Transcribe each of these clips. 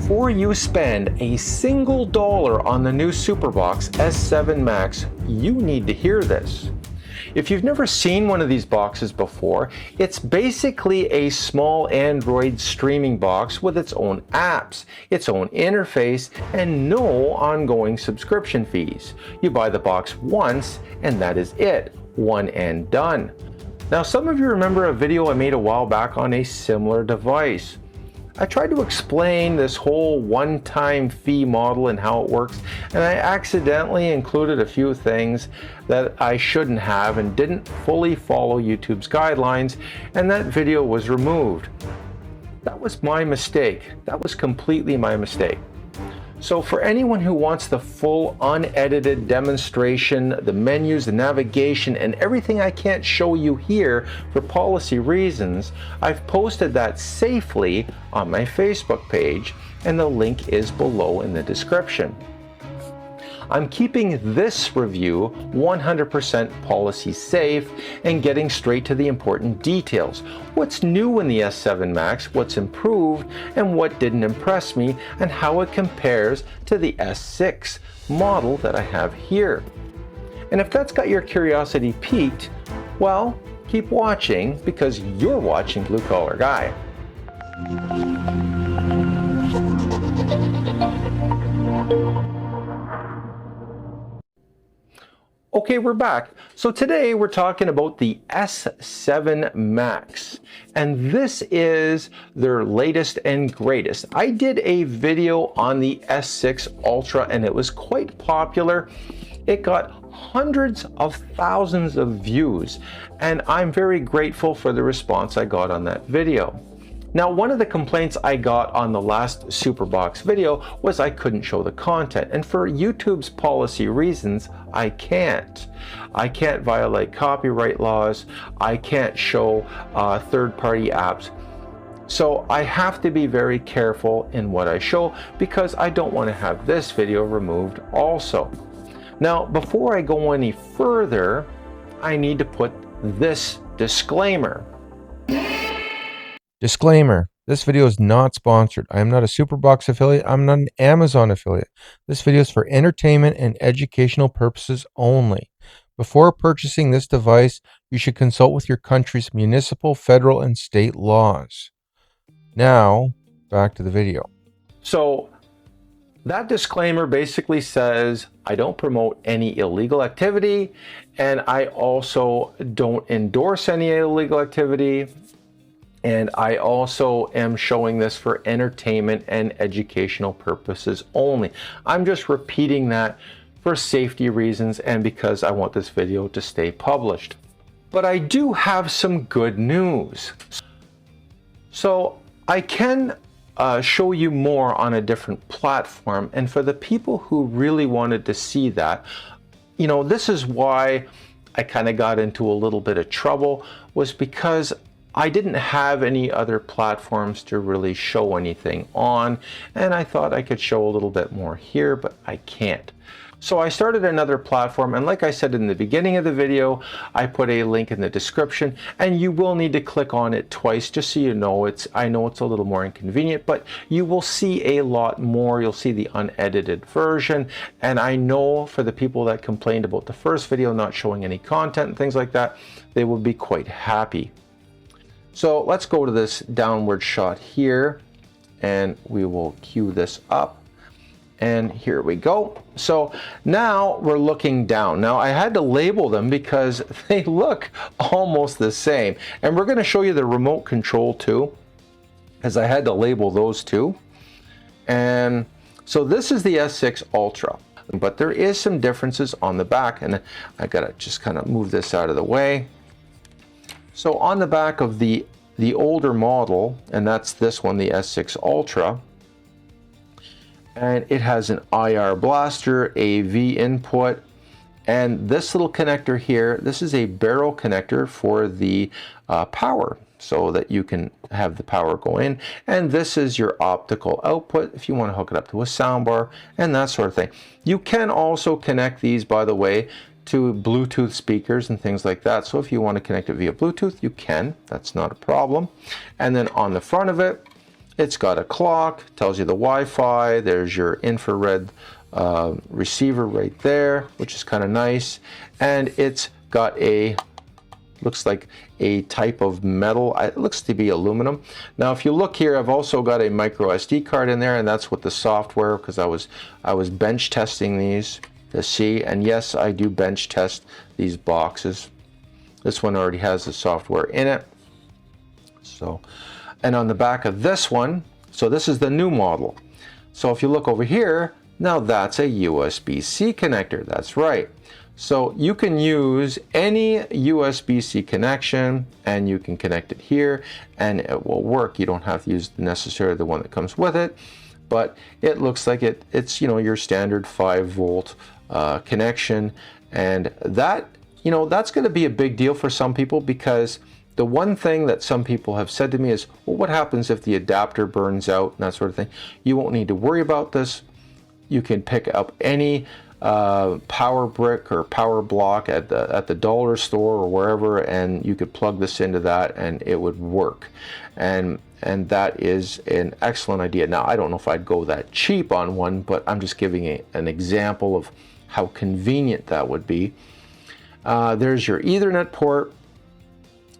Before you spend a single dollar on the new Superbox S7 Max, you need to hear this. If you've never seen one of these boxes before, it's basically a small Android streaming box with its own apps, its own interface, and no ongoing subscription fees. You buy the box once, and that is it. One and done. Now, some of you remember a video I made a while back on a similar device. I tried to explain this whole one-time fee model and how it works, and I accidentally included a few things that I shouldn't have and didn't fully follow YouTube's guidelines, and that video was removed. That was my mistake. That was completely my mistake. So for anyone who wants the full unedited demonstration, the menus, the navigation, and everything I can't show you here for policy reasons, I've posted that safely on my Facebook page, and the link is below in the description. I'm keeping this review 100% policy safe and getting straight to the important details. What's new in the S7 Max, what's improved, and what didn't impress me, and how it compares to the S6 model that I have here. And if that's got your curiosity piqued, well, keep watching because you're watching Blue Collar Guy. Okay, we're back. So today we're talking about the S7 Max, and this is their latest and greatest. I did a video on the S6 Ultra and it was quite popular. It got hundreds of thousands of views, and I'm very grateful for the response I got on that video. Now, one of the complaints I got on the last Superbox video was I couldn't show the content, and for YouTube's policy reasons, I can't. I can't violate copyright laws. I can't show third-party apps. So I have to be very careful in what I show because I don't want to have this video removed also. Now, before I go any further, I need to put this disclaimer. Disclaimer, this video is not sponsored. I am not a Superbox affiliate. I'm not an Amazon affiliate. This video is for entertainment and educational purposes only. Before purchasing this device, you should consult with your country's municipal, federal, and state laws. Now, back to the video. So that disclaimer basically says I don't promote any illegal activity, and I also don't endorse any illegal activity. And I also am showing this for entertainment and educational purposes only. I'm just repeating that for safety reasons and because I want this video to stay published. But I do have some good news. So I can show you more on a different platform. And for the people who really wanted to see that, you know, this is why I kind of got into a little bit of trouble, was because I didn't have any other platforms to really show anything on, and I thought I could show a little bit more here, but I can't. So I started another platform, and like I said in the beginning of the video, I put a link in the description, and you will need to click on it twice just so you know. I know it's a little more inconvenient, but you will see a lot more. You'll see the unedited version, and I know for the people that complained about the first video not showing any content and things like that, they will be quite happy. So let's go to this downward shot here, and we will cue this up, and here we go. So now we're looking down. Now I had to label them because they look almost the same, and we're going to show you the remote control too, as I had to label those two. And so this is the S6 Ultra, but there is some differences on the back, and I gotta just kind of move this out of the way. So on the back of the older model, and that's this one, the S6 Ultra, and it has an IR blaster, AV input, and this little connector here, this is a barrel connector for the power, so that you can have the power go in, and this is your optical output if you want to hook it up to a soundbar and that sort of thing. You can also connect these, by the way, to Bluetooth speakers and things like that. So if you want to connect it via Bluetooth, you can. That's not a problem. And then on the front of it, It's got a clock, tells you the Wi-Fi. There's your infrared receiver right there, which is kind of nice. And it's got a, looks like a type of metal. It looks to be aluminum. Now, if you look here, I've also got a micro SD card in there, and that's with the software, because I was bench testing these to see. And yes, I do bench test these boxes. This one already has the software in it. So, and on the back of this one, so this is the new model. So if you look over here, now that's a USB-C connector. That's right. So you can use any USB-C connection and you can connect it here and it will work. You don't have to use necessarily the one that comes with it, but it looks like it's, you know, your standard 5-volt connection. And that, you know, that's going to be a big deal for some people, because the one thing that some people have said to me is, well, what happens if the adapter burns out and that sort of thing? You won't need to worry about this. You can pick up any power brick or power block at the dollar store or wherever, and you could plug this into that and it would work. And that is an excellent idea. Now, I don't know if I'd go that cheap on one, but I'm just giving an example of how convenient that would be. There's your Ethernet port.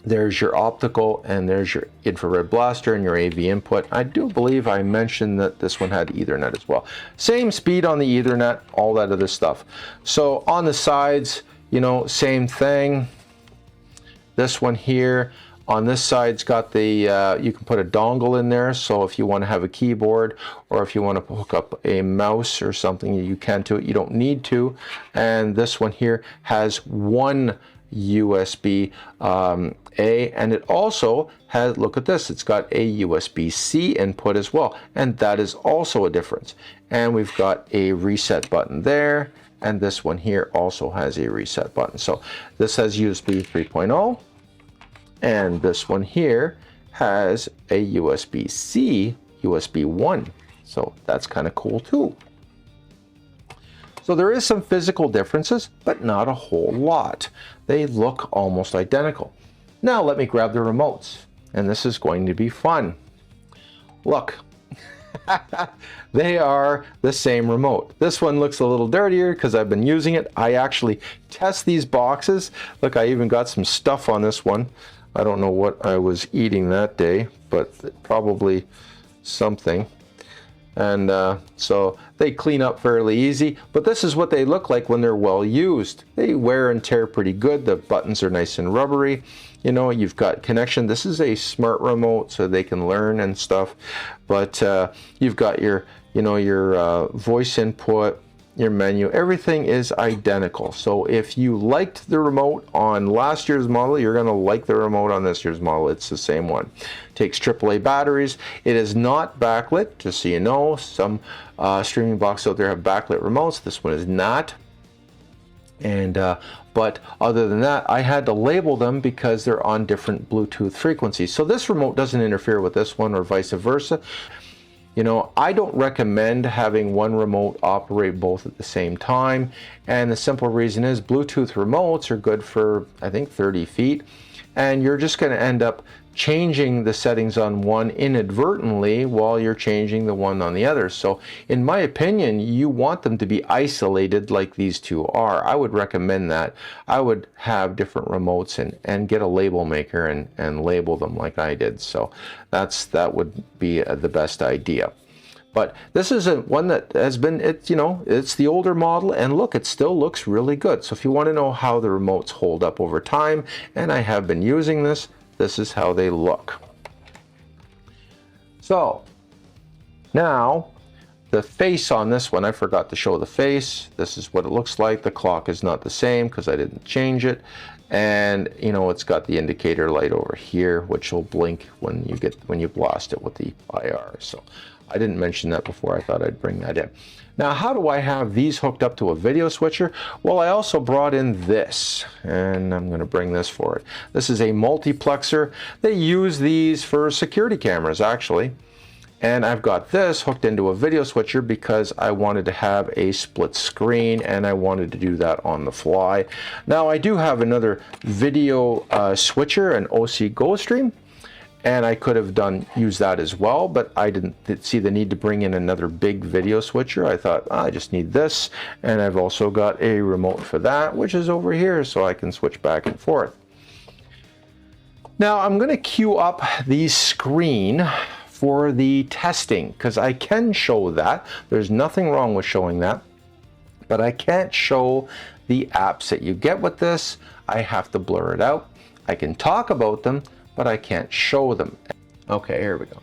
There's your optical, and there's your infrared blaster and your AV input. I do believe I mentioned that this one had Ethernet as well. Same speed on the Ethernet, all that other stuff. So on the sides, you know, same thing. This one here, on this side's got the, you can put a dongle in there. So if you want to have a keyboard, or if you want to hook up a mouse or something, you can to it. You don't need to. And this one here has one USB A, and it also has, look at this, it's got a USB-C input as well, and that is also a difference. And we've got a reset button there, and this one here also has a reset button. So this has USB 3.0, and this one here has a USB-C, USB 1. So that's kind of cool too. So there is some physical differences, but not a whole lot. They look almost identical. Now let me grab the remotes, and this is going to be fun. Look, they are the same remote. This one looks a little dirtier because I've been using it. I actually test these boxes. Look, I even got some stuff on this one. I don't know what I was eating that day, but probably something. And so they clean up fairly easy, but this is what they look like when they're well used. They wear and tear pretty good. The buttons are nice and rubbery. You know, you've got connection. This is a smart remote, so they can learn and stuff. But you've got your, you know, your voice input, your menu, everything is identical. So if you liked the remote on last year's model, you're going to like the remote on this year's model. It's the same one. Takes AAA batteries. It is not backlit, just so you know. Some streaming boxes out there have backlit remotes. This one is not. And but other than that, I had to label them because they're on different Bluetooth frequencies. So this remote doesn't interfere with this one, or vice versa. You know, I don't recommend having one remote operate both at the same time. And the simple reason is Bluetooth remotes are good for, I think, 30 feet. And you're just going to end up changing the settings on one inadvertently while you're changing the one on the other. So in my opinion, you want them to be isolated like these two are. I would recommend that. I would have different remotes and get a label maker and label them like I did. So that would be the best idea. But this is one that has been, you know, it's the older model, and look, it still looks really good. So if you want to know how the remotes hold up over time, and I have been using this is how they look. So now the face on this one, I forgot to show the face. This is what it looks like. The clock is not the same because I didn't change it. And you know, it's got the indicator light over here, which will blink when you blast it with the IR. So I didn't mention that before. I thought I'd bring that in. Now, how do I have these hooked up to a video switcher? Well, I also brought in this, and I'm going to bring this for it. This is a multiplexer. They use these for security cameras, actually. And I've got this hooked into a video switcher because I wanted to have a split screen, and I wanted to do that on the fly. Now, I do have another video switcher, an OC GoStream. and I could have used that as well, but I didn't see the need to bring in another big video switcher. I thought, I just need this, and I've also got a remote for that, which is over here, so I can switch back and forth. Now I'm going to queue up the screen for the testing, because I can show that. There's nothing wrong with showing that, but I can't show the apps that you get with this. I have to blur it out. I can talk about them, but I can't show them. Okay, here we go.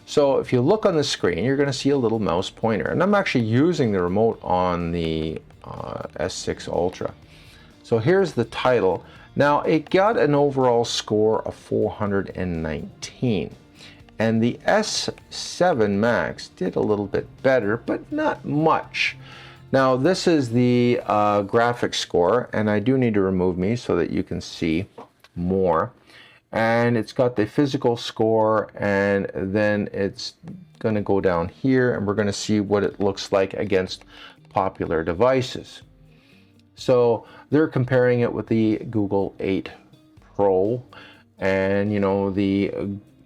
So if you look on the screen, you're going to see a little mouse pointer, and I'm actually using the remote on the S6 Ultra. So here's the title. Now it got an overall score of 419, and the S7 Max did a little bit better, but not much. Now this is the graphics score, and I do need to remove me so that you can see more. And it's got the physical score, and then it's going to go down here, and we're going to see what it looks like against popular devices. So they're comparing it with the Google 8 Pro, and you know, the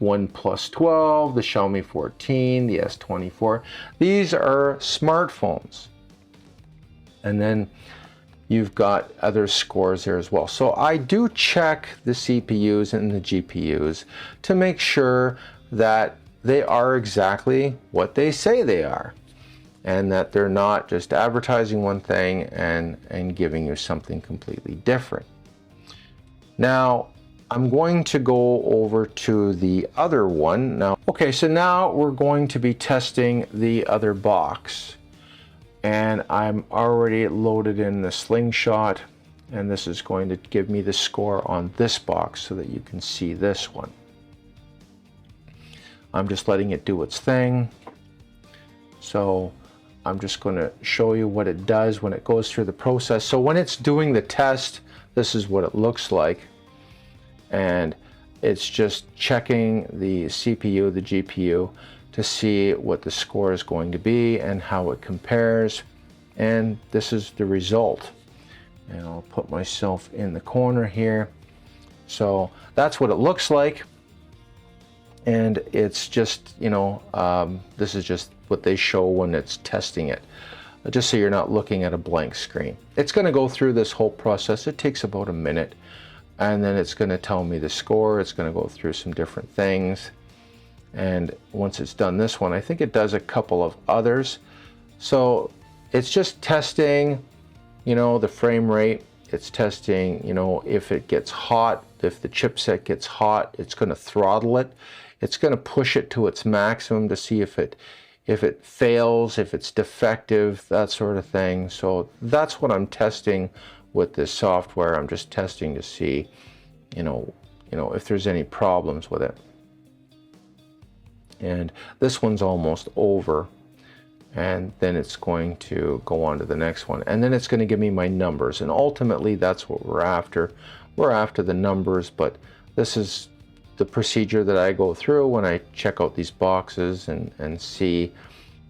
OnePlus 12, the Xiaomi 14, the S24. These are smartphones. And then you've got other scores there as well. So I do check the CPUs and the GPUs to make sure that they are exactly what they say they are, and that they're not just advertising one thing and giving you something completely different. Now I'm going to go over to the other one now. Okay, so now we're going to be testing the other box. And I'm already loaded in the Slingshot, and this is going to give me the score on this box so that you can see this one. I'm just letting it do its thing. So I'm just going to show you what it does when it goes through the process. So when it's doing the test, this is what it looks like. And it's just checking the CPU, the GPU, to see what the score is going to be and how it compares. And this is the result. And I'll put myself in the corner here. So that's what it looks like. And it's just, you know, this is just what they show when it's testing it, just so you're not looking at a blank screen. It's going to go through this whole process. It takes about a minute, and then it's going to tell me the score. It's going to go through some different things. And once it's done this one, I think it does a couple of others. So it's just testing, you know, the frame rate. It's testing, you know, if it gets hot, if the chipset gets hot, it's going to throttle it. It's going to push it to its maximum to see if it fails, if it's defective, that sort of thing. So that's what I'm testing with this software. I'm just testing to see, you know, if there's any problems with it. And this one's almost over, and then it's going to go on to the next one, and then it's going to give me my numbers, and ultimately that's what we're after. We're after the numbers, but this is the procedure that I go through when I check out these boxes and see,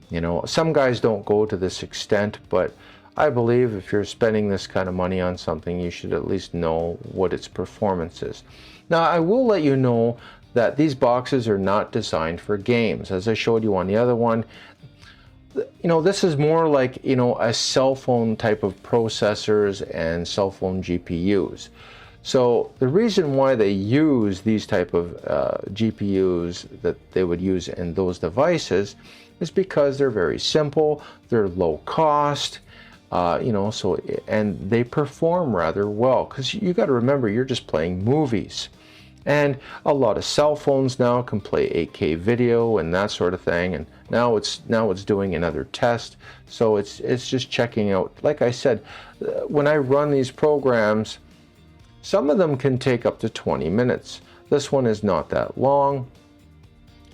you know, some guys don't go to this extent, but I believe if you're spending this kind of money on something, you should at least know what its performance is. Now I will let you know that these boxes are not designed for games. As I showed you on the other one, you know, this is more like, you know, a cell phone type of processors and cell phone GPUs. So the reason why they use these type of GPUs that they would use in those devices is because they're very simple, they're low cost, you know, so, and they perform rather well, because you got to remember, you're just playing movies. And a lot of cell phones now can play 8K video and that sort of thing. And now it's doing another test. So it's just checking out. Like I said, when I run these programs, some of them can take up to 20 minutes. This one is not that long.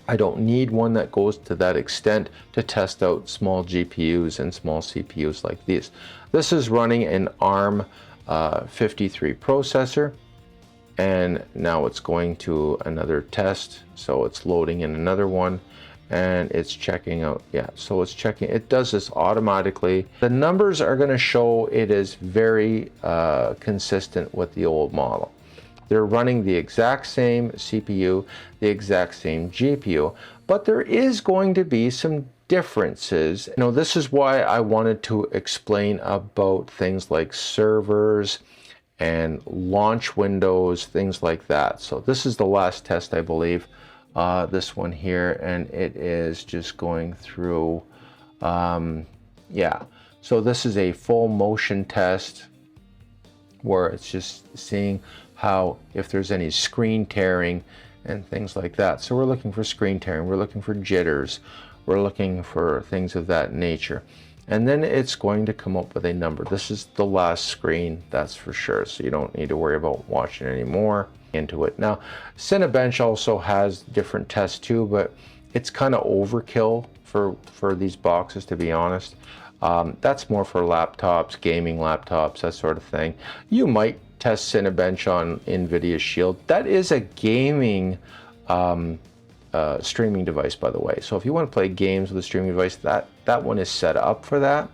I don't need one that goes to that extent to test out small GPUs and small CPUs like these. This is running an ARM 53 processor. And now it's going to another test, so it's loading in another one, and it's checking out. Yeah, so it's checking. It does this automatically. The numbers are going to show it is very consistent with the old model. They're running the exact same CPU, the exact same GPU, but there is going to be some differences. You know, this is why I wanted to explain about things like servers and launch windows, things like that. So this is the last test, I believe, this one here, and it is just going through, yeah. So this is a full motion test where it's just seeing how, if there's any screen tearing and things like that. So we're looking for screen tearing, we're looking for jitters, we're looking for things of that nature. And then it's going to come up with a number. This is the last screen, that's for sure. So you don't need to worry about watching anymore into it. Now, Cinebench also has different tests too, but it's kind of overkill for these boxes, to be honest. That's more for laptops, gaming laptops, that sort of thing. You might test Cinebench on NVIDIA Shield. That is a gaming streaming device, by the way. So if you want to play games with a streaming device, that one is set up for that.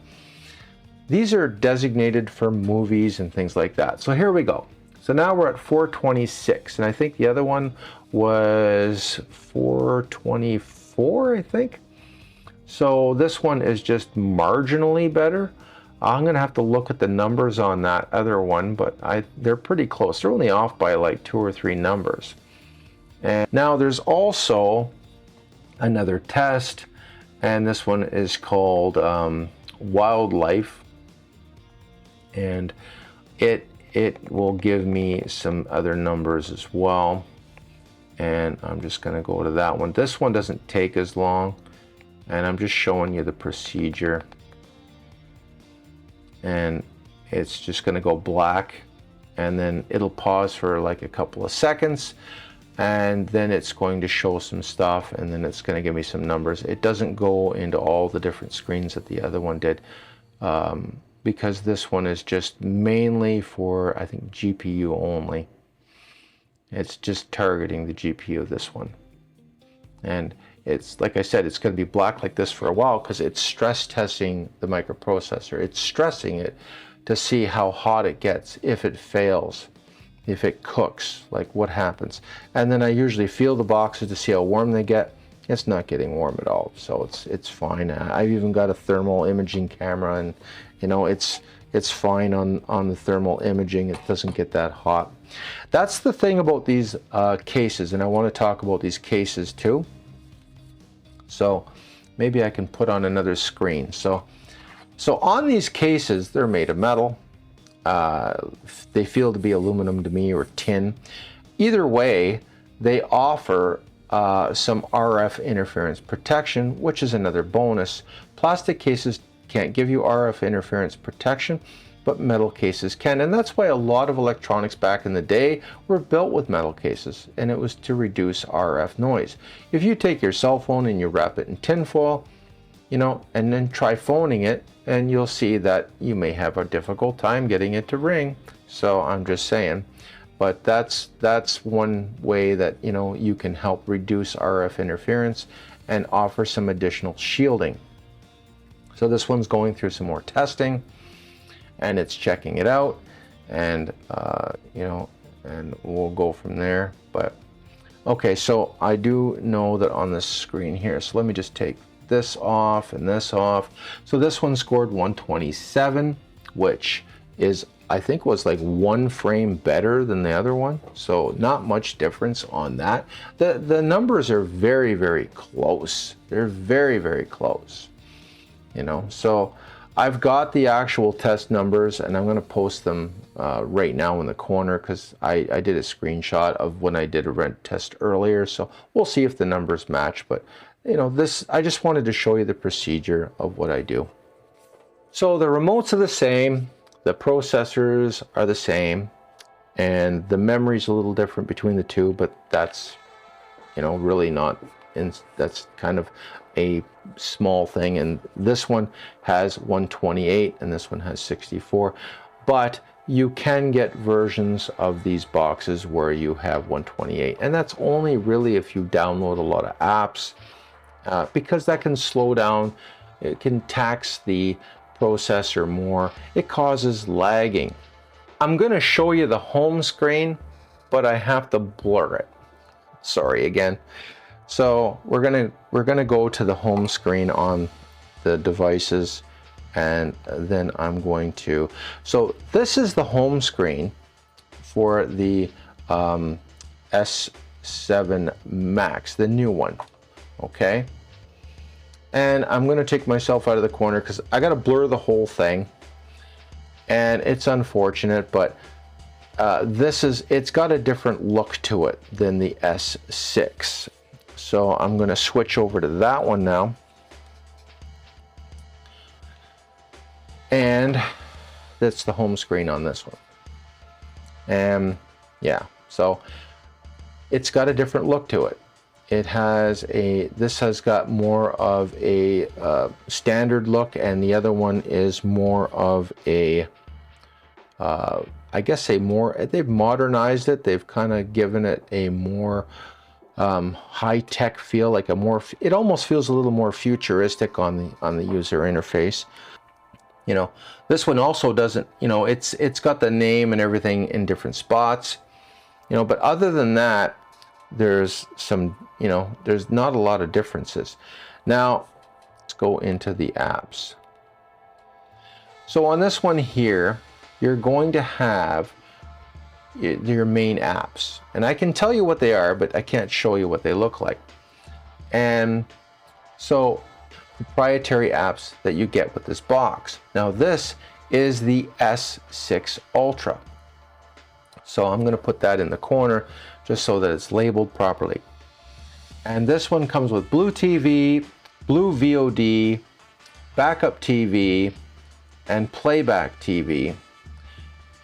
These are designated for movies and things like that. So here we go. So now we're at 426, and I think the other one was 424, I think. So this one is just marginally better. I'm gonna have to look at the numbers on that other one, but they're pretty close. They're only off by like 2 or 3 numbers. And now there's also another test, and this one is called Wildlife, and it will give me some other numbers as well. And I'm just gonna go to that one. This one doesn't take as long, and I'm just showing you the procedure. And it's just gonna go black, and then it'll pause for like a couple of seconds, and then it's going to show some stuff, and then it's gonna give me some numbers. It doesn't go into all the different screens that the other one did, because this one is just mainly for, I think, GPU only. It's just targeting the GPU, this one. And it's, like I said, it's going to be black like this for a while because it's stress testing the microprocessor. It's stressing it to see how hot it gets, if it fails, if it cooks, like what happens. And then I usually feel the boxes to see how warm they get. It's not getting warm at all, so it's fine. I've even got a thermal imaging camera, and you know, it's fine on the thermal imaging. It doesn't get that hot. That's the thing about these cases, and I want to talk about these cases too. So maybe I can put on another screen. So on these cases, they're made of metal. They feel to be aluminum to me, or tin. Either way, they offer some RF interference protection, which is another bonus. Plastic cases can't give you RF interference protection, but metal cases can, and that's why a lot of electronics back in the day were built with metal cases, and it was to reduce RF noise. If you take your cell phone and you wrap it in tinfoil, you know, and then try phoning it, and you'll see that you may have a difficult time getting it to ring. So I'm just saying, but that's one way that, you know, you can help reduce RF interference and offer some additional shielding. So this one's going through some more testing, and it's checking it out, and you know, and we'll go from there. But okay, so I do know that on this screen here, so let me just take this off and this off. So this one scored 127, which is, I think, was like 1 frame better than the other one, so not much difference on that. The numbers are very, very close. They're very, very close, you know. So I've got the actual test numbers, and I'm going to post them right now in the corner, because I did a screenshot of when I did a rent test earlier, so we'll see if the numbers match. But you know, this, I just wanted to show you the procedure of what I do. So the remotes are the same, the processors are the same, and the memory's a little different between the two, but that's, you know, really not, that's kind of a small thing. And this one has 128 and this one has 64, but you can get versions of these boxes where you have 128, and that's only really if you download a lot of apps, because that can slow down, it can tax the processor more, it causes lagging. I'm going to show you the home screen but I have to blur it. Sorry again. So we're gonna go to the home screen on the devices, and then I'm going to. So this is the home screen for the S7 Max, the new one. Okay. And I'm going to take myself out of the corner because I got to blur the whole thing, and it's unfortunate, but it's got a different look to it than the S6. So I'm going to switch over to that one now, and that's the home screen on this one. And yeah, so it's got a different look to it. This has got more of a standard look, and the other one is more of a, I guess they've modernized it. They've kind of given it a more high-tech feel, like it almost feels a little more futuristic on the user interface. You know, this one also doesn't, you know, it's got the name and everything in different spots, you know, but other than that, there's some, you know, there's not a lot of differences. Now let's go into the apps. So on this one here, you're going to have your main apps, and I can tell you what they are, but I can't show you what they look like. And so proprietary apps that you get with this box. Now this is the S6 Ultra. So I'm going to put that in the corner just so that it's labeled properly. And this one comes with Blue TV, Blue VOD, Backup TV, and Playback TV.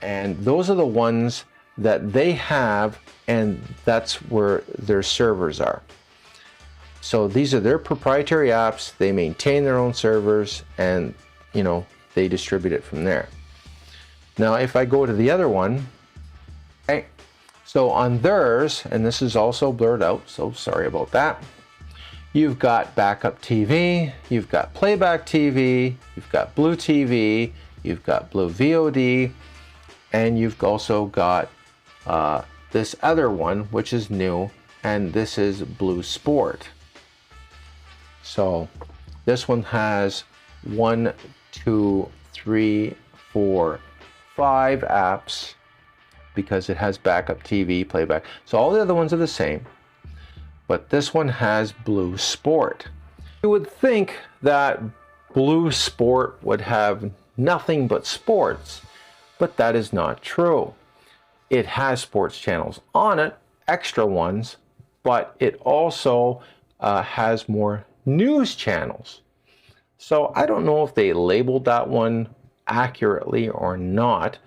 And those are the ones that they have, and that's where their servers are. So these are their proprietary apps. They maintain their own servers, and you know, they distribute it from there. Now if I go to the other one, okay, so on theirs, and this is also blurred out, so sorry about that, you've got Backup TV, you've got Playback TV, you've got Blue TV, you've got Blue VOD, and you've also got this other one, which is new, and this is Blue Sport. So this one has 1, 2, 3, 4, 5 apps, because it has Backup TV, Playback. So all the other ones are the same, but this one has Blue Sport. You would think that Blue Sport would have nothing but sports, but that is not true. It has sports channels on it, extra ones, but it also has more news channels. So I don't know if they labeled that one accurately or not,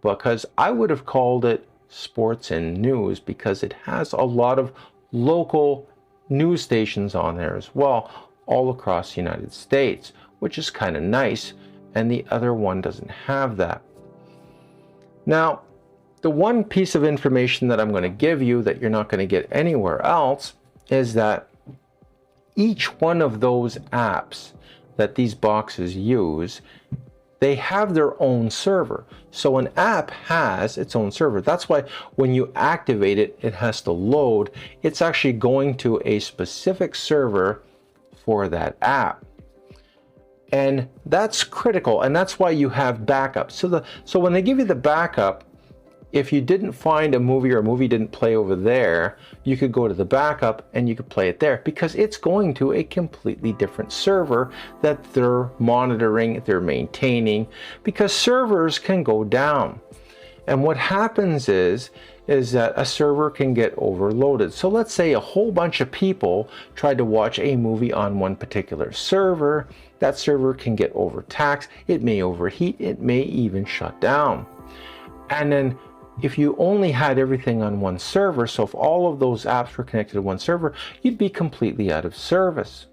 because I would have called it sports and news, because it has a lot of local news stations on there as well, all across the United States, which is kind of nice, and the other one doesn't have that. Now, the one piece of information that I'm going to give you that you're not going to get anywhere else is that each one of those apps that these boxes use, they have their own server. So an app has its own server. That's why when you activate it, it has to load. It's actually going to a specific server for that app. And that's critical, and that's why you have backup. So when they give you the backup, if you didn't find a movie, or a movie didn't play over there, you could go to the backup and you could play it there, because it's going to a completely different server that they're monitoring, they're maintaining, because servers can go down. And what happens is that a server can get overloaded. So let's say a whole bunch of people tried to watch a movie on one particular server. That server can get overtaxed, it may overheat, it may even shut down. And then if you only had everything on one server, so if all of those apps were connected to one server, you'd be completely out of service.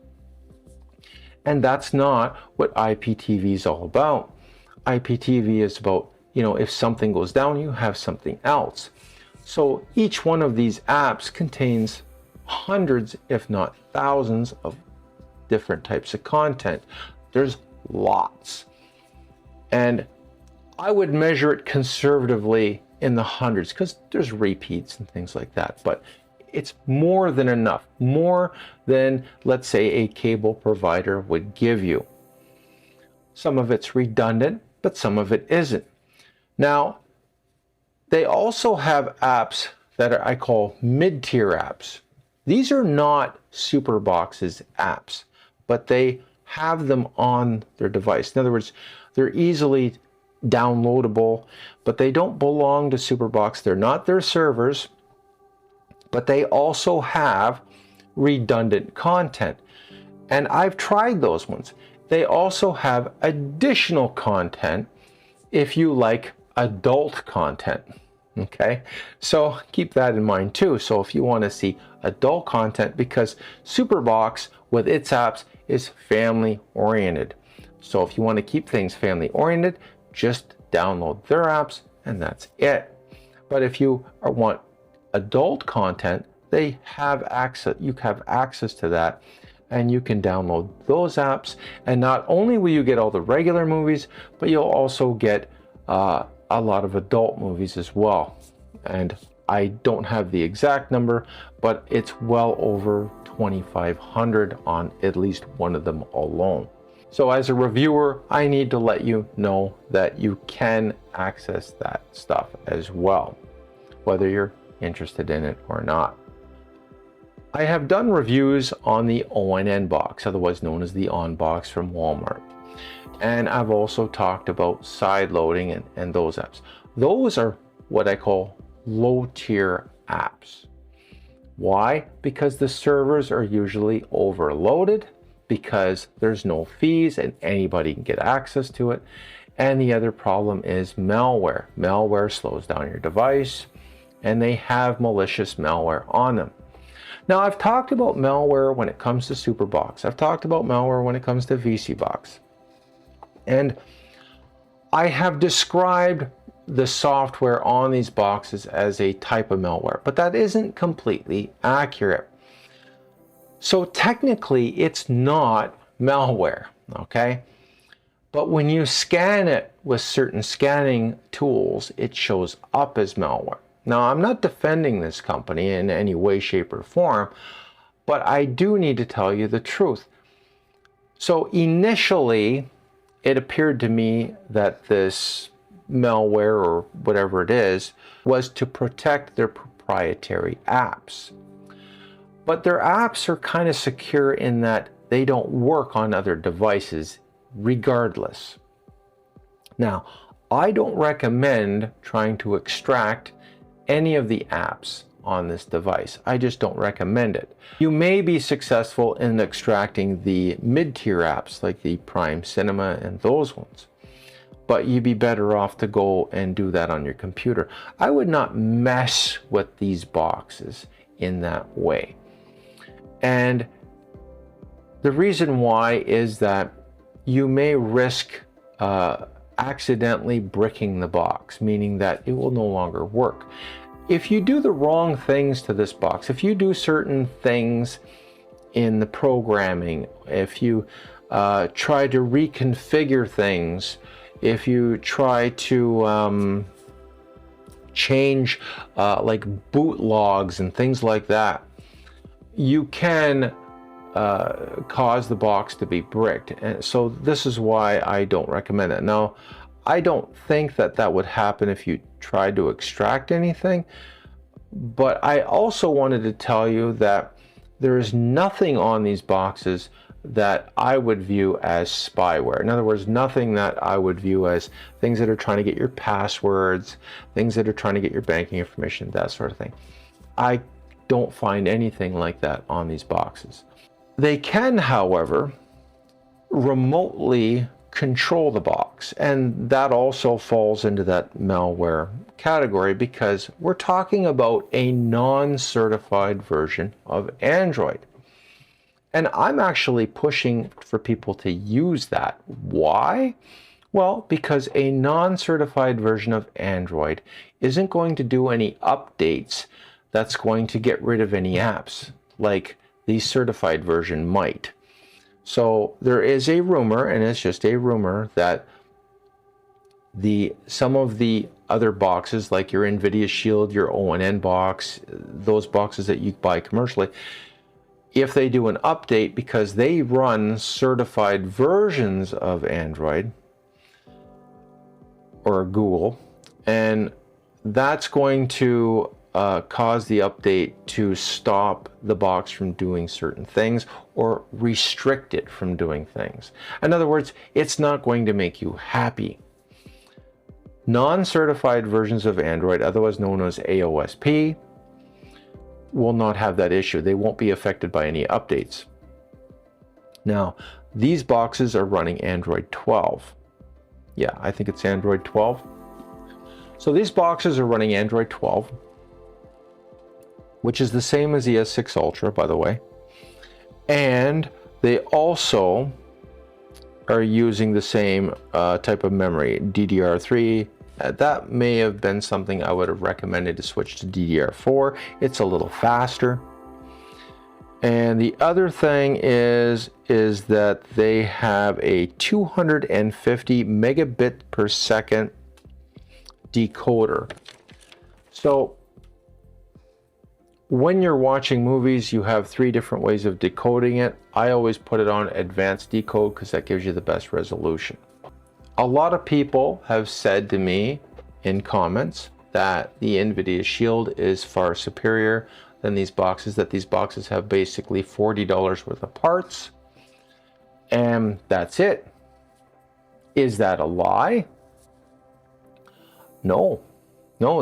And that's not what IPTV is all about. IPTV is about, you know, if something goes down, you have something else. So each one of these apps contains hundreds, if not thousands, of different types of content. There's lots. And I would measure it conservatively in the hundreds because there's repeats and things like that, but it's more than enough, more than, let's say, a cable provider would give you. Some of it's redundant, but some of it isn't. Now, they also have apps that are, I call mid-tier apps. These are not Superbox's apps, but they have them on their device. In other words, they're easily downloadable, but they don't belong to Superbox. They're not their servers, but they also have redundant content. And I've tried those ones. They also have additional content if you like adult content. Okay, so keep that in mind too. So if you want to see adult content, because Superbox with its apps is family oriented. So if you want to keep things family oriented, just download their apps and that's it. But if you want adult content, they have access, you have access to that, and you can download those apps. And not only will you get all the regular movies, but you'll also get a lot of adult movies as well. And I don't have the exact number, but it's well over 2,500 on at least one of them alone. So as a reviewer, I need to let you know that you can access that stuff as well, whether you're interested in it or not. I have done reviews on the ONN box, otherwise known as the ON box from Walmart. And I've also talked about side loading and those apps. Those are what I call low tier apps. Why? Because the servers are usually overloaded, because there's no fees and anybody can get access to it. And the other problem is malware. Malware slows down your device, and they have malicious malware on them. Now, I've talked about malware when it comes to Superbox. I've talked about malware when it comes to VCBox. And I have described the software on these boxes as a type of malware, but that isn't completely accurate. So technically, it's not malware, okay? But when you scan it with certain scanning tools, it shows up as malware. Now, I'm not defending this company in any way, shape, or form, but I do need to tell you the truth. So initially, it appeared to me that this malware, or whatever it is, was to protect their proprietary apps. But their apps are kind of secure in that they don't work on other devices regardless. Now, I don't recommend trying to extract any of the apps on this device. I just don't recommend it. You may be successful in extracting the mid-tier apps like the Prime Cinema and those ones, but you'd be better off to go and do that on your computer. I would not mess with these boxes in that way. And the reason why is that you may risk accidentally bricking the box, meaning that it will no longer work. If you do the wrong things to this box, if you do certain things in the programming, if you try to reconfigure things, if you try to change like boot logs and things like that, you can cause the box to be bricked. And so this is why I don't recommend it. Now, I don't think that that would happen if you tried to extract anything, but I also wanted to tell you that there is nothing on these boxes that I would view as spyware. In other words, nothing that I would view as things that are trying to get your passwords, things that are trying to get your banking information, that sort of thing. I don't find anything like that on these boxes. They can, however, remotely control the box, and that also falls into that malware category because we're talking about a non-certified version of Android. And I'm actually pushing for people to use that. Why? Well, because a non-certified version of Android isn't going to do any updates that's going to get rid of any apps like the certified version might. So there is a rumor, and it's just a rumor, that some of the other boxes like your NVIDIA Shield, your ONN box, those boxes that you buy commercially, if they do an update, because they run certified versions of Android or Google, and that's going to cause the update to stop the box from doing certain things or restrict it from doing things. In other words, it's not going to make you happy. Non-certified versions of Android, otherwise known as AOSP, will not have that issue. They won't be affected by any updates. Now, these boxes are running Android 12. Yeah, I think it's Android 12. So these boxes are running Android 12, which is the same as the S6 Ultra, by the way. And they also are using the same type of memory, DDR3. That may have been something I would have recommended to switch to DDR4. It's a little faster. And the other thing is that they have a 250 megabit per second decoder. So when you're watching movies, you have 3 different ways of decoding it. I always put it on advanced decode because that gives you the best resolution. A lot of people have said to me in comments that the NVIDIA Shield is far superior than these boxes, that these boxes have basically $40 worth of parts, and that's it. Is that a lie? No,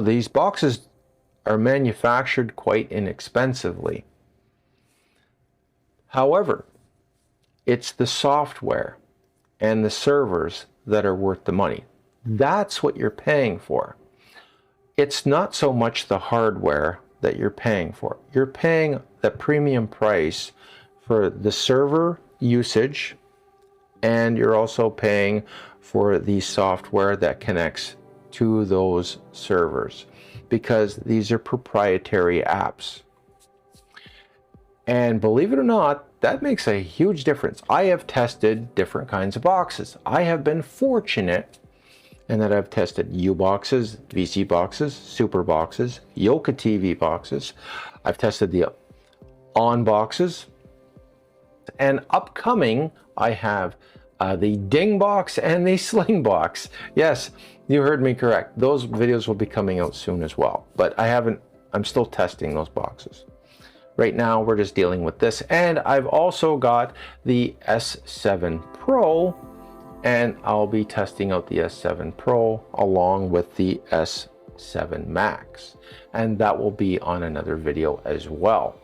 these boxes are manufactured quite inexpensively. However, it's the software and the servers that are worth the money. That's what you're paying for. It's not so much the hardware that you're paying for. You're paying the premium price for the server usage, and you're also paying for the software that connects to those servers, because these are proprietary apps. And believe it or not, that makes a huge difference. I have tested different kinds of boxes. I have been fortunate in that I've tested U boxes, VC boxes, Super boxes, Yoka TV boxes. I've tested the On boxes. And upcoming, I have the Ding box and the Sling box. Yes, you heard me correct. Those videos will be coming out soon as well. But I'm still testing those boxes. Right now, we're just dealing with this. And I've also got the S7 Pro, and I'll be testing out the S7 Pro along with the S7 Max. And that will be on another video as well.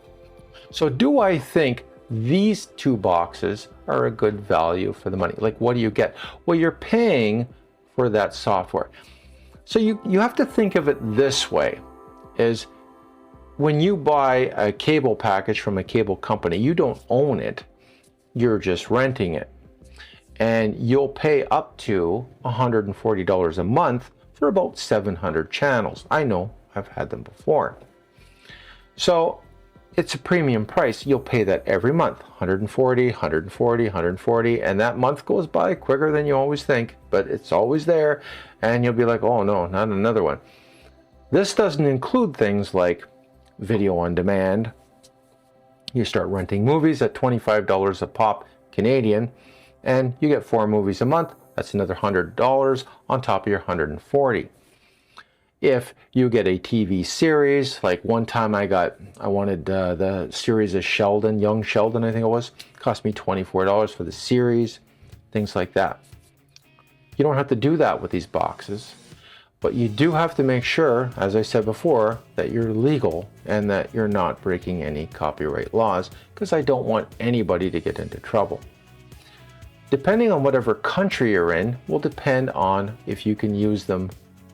So do I think these 2 boxes are a good value for the money? Like, what do you get? Well, you're paying for that software. So you have to think of it this way, is when you buy a cable package from a cable company, you don't own it, you're just renting it. And you'll pay up to $140 a month for about 700 channels. I know, I've had them before. So it's a premium price. You'll pay that every month, 140, 140, 140, and that month goes by quicker than you always think, but it's always there, and you'll be like, oh no, not another one. This doesn't include things like video on demand. You start renting movies at $25 a pop Canadian, and you get 4 movies a month. That's another $100 on top of your $140. If you get a TV series, like one time I wanted the series of Sheldon, Young Sheldon, I think it was, cost me $24 for the series, things like that. You don't have to do that with these boxes, but you do have to make sure, as I said before, that you're legal and that you're not breaking any copyright laws, because I don't want anybody to get into trouble. Depending on whatever country you're in will depend on if you can use them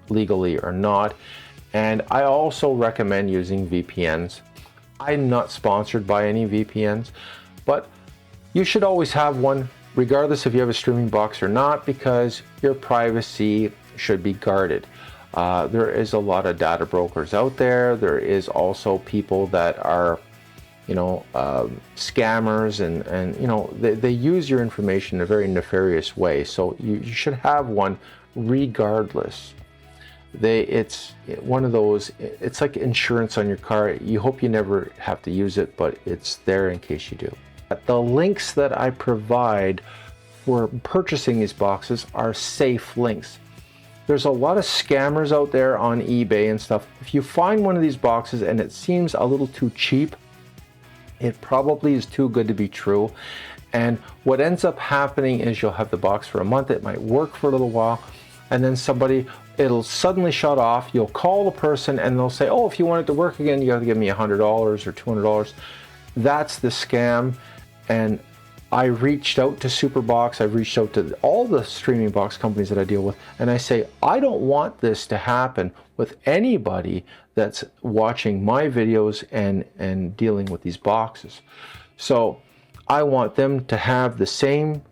legally or not. And I also recommend using VPNs. I'm not sponsored by any VPNs, but you should always have one, regardless if you have a streaming box or not, because your privacy should be guarded. There is a lot of data brokers out there. There is also people that are, scammers, and they use your information in a very nefarious way. So you should have one regardless. It's one of those, it's like insurance on your car. You hope you never have to use it, but it's there in case you do. The links that I provide for purchasing these boxes are safe links. There's a lot of scammers out there on eBay and stuff. If you find one of these boxes and it seems a little too cheap, it probably is too good to be true. And what ends up happening is you'll have the box for a month, it might work for a little while, and then it'll suddenly shut off. You'll call the person and they'll say, oh, if you want it to work again, you have to give me $100 or $200. That's the scam. And I reached out to Superbox, I've reached out to all the streaming box companies that I deal with, and I say, I don't want this to happen with anybody that's watching my videos and dealing with these boxes. So I want them to have the same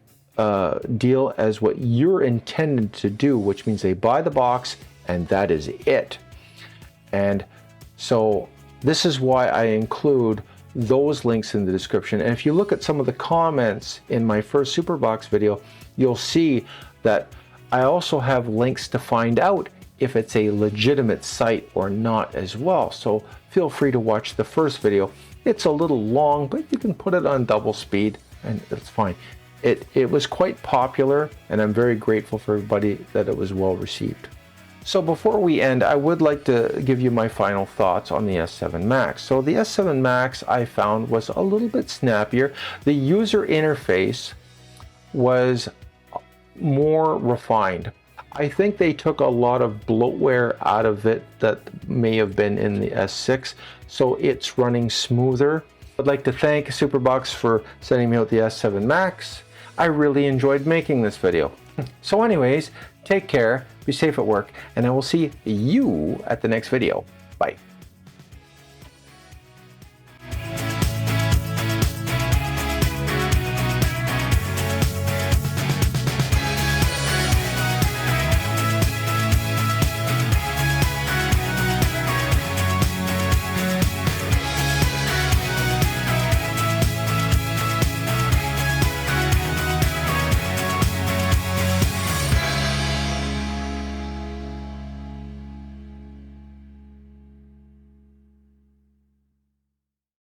deal as what you're intended to do, which means they buy the box and that is it. And so this is why I include those links in the description. And if you look at some of the comments in my first Superbox video, you'll see that I also have links to find out if it's a legitimate site or not as well. So feel free to watch the first video. It's a little long, but you can put it on double speed and it's fine. It was quite popular, and I'm very grateful for everybody that it was well received. So before we end, I would like to give you my final thoughts on the S7 Max. So the S7 Max I found was a little bit snappier. The user interface was more refined. I think they took a lot of bloatware out of it that may have been in the S6, so it's running smoother. I'd like to thank Superbox for sending me out the S7 Max. I really enjoyed making this video. So anyways, take care, be safe at work, and I will see you at the next video. Bye.